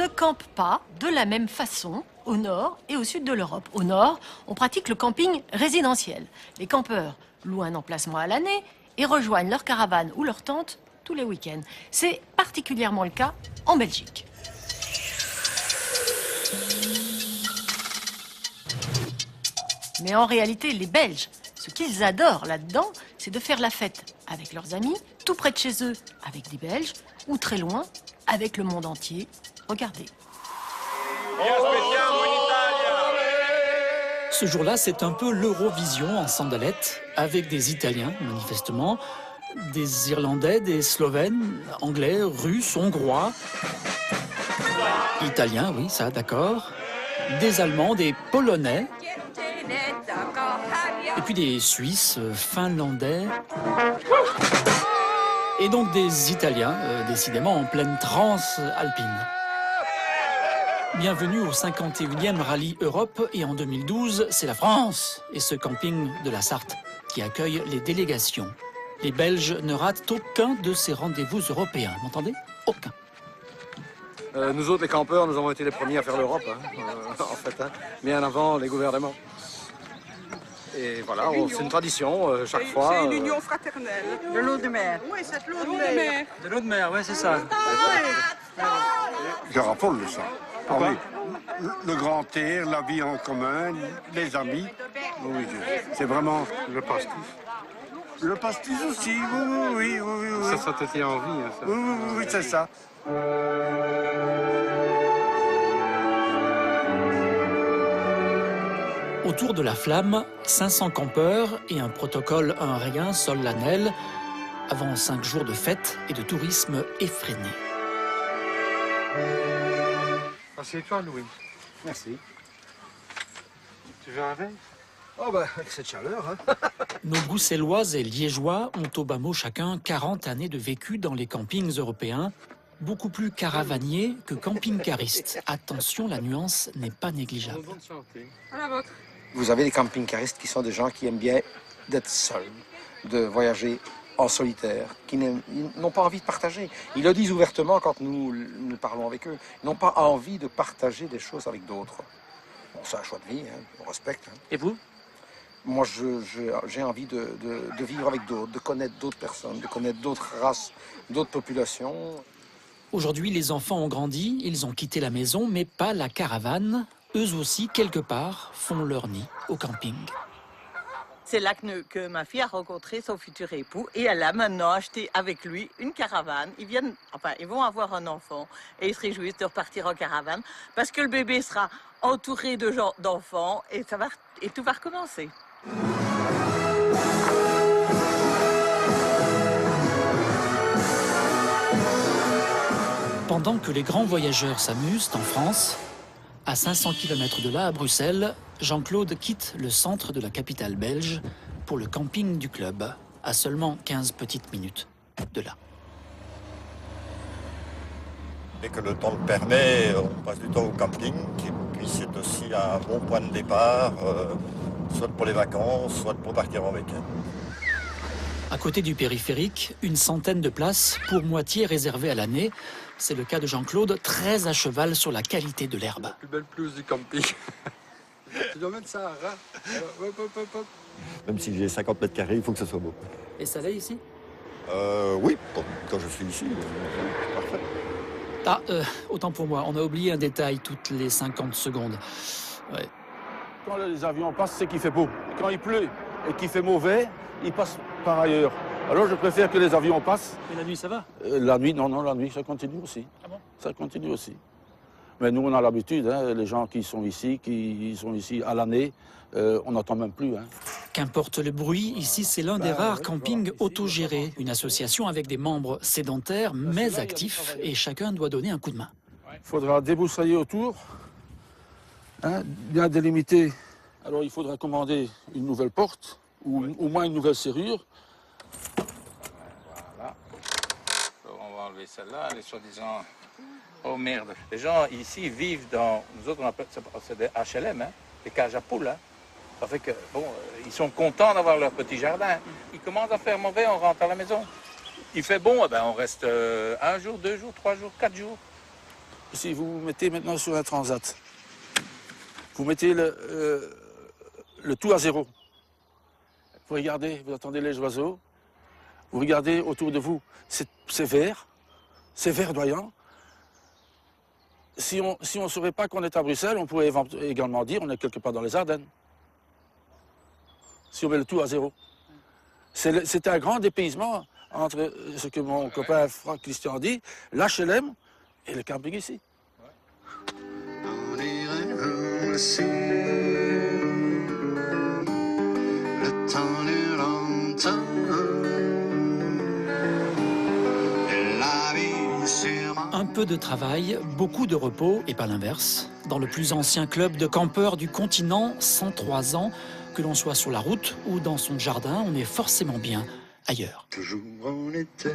ne campent pas de la même façon au nord et au sud de l'Europe. Au nord, on pratique le camping résidentiel. Les campeurs louent un emplacement à l'année et rejoignent leur caravane ou leur tente tous les week-ends. C'est particulièrement le cas en Belgique. Mais en réalité, les Belges, ce qu'ils adorent là-dedans, c'est de faire la fête avec leurs amis, tout près de chez eux avec des Belges, ou très loin avec le monde entier. Regardez. Ce jour-là, c'est un peu l'Eurovision en sandalettes, avec des Italiens, manifestement, des Irlandais, des Slovènes, Anglais, Russes, Hongrois. Italiens, oui, ça, d'accord. Des Allemands, des Polonais. Et puis des Suisses, Finlandais. Et donc des Italiens, décidément en pleine transe alpine. Bienvenue au 51e Rallye Europe et en 2012, c'est la France et ce camping de la Sarthe qui accueille les délégations. Les Belges ne ratent aucun de ces rendez-vous européens, vous m'entendez? Aucun. Nous autres, les campeurs, nous avons été les premiers à faire l'Europe, en fait, bien avant les gouvernements. Et voilà, c'est une tradition, chaque fois. C'est une union fraternelle. De l'eau de mer. Oui, c'est de l'eau de mer. De l'eau de mer, oui, c'est ça. Je raffole de ça. Ah oui. Le grand air, la vie en commun, les amis. Oui, c'est vraiment Le pastis. le pastis aussi. Oui. Ça te tient en vie. Ça. Oui, c'est ça. Autour de la flamme, 500 campeurs et un protocole un rien solennel avant 5 jours de fête et de tourisme effréné. Assieds-toi, Louis. Merci. Tu veux un verre? Oh ben, avec cette chaleur, hein. Nos Bruxellois et Liégeois ont au bas mot chacun 40 années de vécu dans les campings européens, beaucoup plus caravaniers que camping-caristes. Attention, la nuance n'est pas négligeable. Bonne santé. À la vôtre. Vous avez des camping-caristes qui sont des gens qui aiment bien d'être seuls, de voyager en solitaire, qui n'ont pas envie de partager. Ils le disent ouvertement quand nous parlons avec eux. Ils n'ont pas envie de partager des choses avec d'autres. Bon, c'est un choix de vie, hein, on respecte. Hein. Et vous? Moi, j'ai envie de vivre avec d'autres, de connaître d'autres personnes, de connaître d'autres races, d'autres populations. Aujourd'hui, les enfants ont grandi, ils ont quitté la maison, mais pas la caravane. Eux aussi, quelque part, font leur nid au camping. C'est là que ma fille a rencontré son futur époux et elle a maintenant acheté avec lui une caravane. Ils vont avoir un enfant et ils se réjouissent de repartir en caravane parce que le bébé sera entouré d'enfants et tout va recommencer. Pendant que les grands voyageurs s'amusent en France, à 500 km de là, à Bruxelles, Jean-Claude quitte le centre de la capitale belge pour le camping du club, à seulement 15 petites minutes de là. Dès que le temps le permet, on passe du temps au camping, et puis c'est aussi un bon point de départ, soit pour les vacances, soit pour partir en week-end. À côté du périphérique, une centaine de places pour moitié réservées à l'année. C'est le cas de Jean-Claude, très à cheval sur la qualité de l'herbe. Plus belle pelouse du camping. Tu dois mettre ça à ras. Hop. Même si j'ai 50 mètres carrés, il faut que ce soit beau. Et ça l'est ici? Oui, quand je suis ici, c'est parfait. Ah, autant pour moi, on a oublié un détail toutes les 50 secondes. Ouais. Quand les avions passent, c'est qu'il fait beau. Quand il pleut et qu'il fait mauvais, ils passent par ailleurs. Alors je préfère que les avions passent. Et la nuit, ça va? La nuit, non, la nuit, ça continue aussi. Ah bon? Ça continue aussi. Mais nous, on a l'habitude, hein, les gens qui sont ici à l'année, on n'entend même plus. Hein. Qu'importe le bruit, ici c'est l'un des rares campings autogérés. Une association avec des membres sédentaires mais actifs et chacun doit donner un coup de main. Il faudra débroussailler autour, hein, bien délimiter. Alors il faudra commander une nouvelle porte ou au moins une nouvelle serrure. Voilà. On va enlever celle-là, elle est soi-disant... Oh merde. Les gens ici vivent dans... Nous autres, on appelle ça c'est des HLM, hein, des cages à poules. Hein. Ça fait que, bon, ils sont contents d'avoir leur petit jardin. Ils commencent à faire mauvais, on rentre à la maison. Il fait bon, eh ben, on reste 1 jour, 2 jours, 3 jours, 4 jours. si vous vous mettez maintenant sur un transat, vous mettez le tout à zéro. Vous regardez, vous entendez les oiseaux, vous regardez autour de vous, c'est verdoyant. Si on ne saurait pas qu'on est à Bruxelles, on pourrait également dire on est quelque part dans les Ardennes. Si on met le tout à zéro. C'est un grand dépaysement entre ce que mon copain Franck Christian dit, l'HLM et le camping ici. On irait aussi, le temps dure longtemps, et la vie sûrement. Un peu de travail, beaucoup de repos, et pas l'inverse. Dans le plus ancien club de campeurs du continent, 103 ans, que l'on soit sur la route ou dans son jardin, on est forcément bien ailleurs. Toujours en été.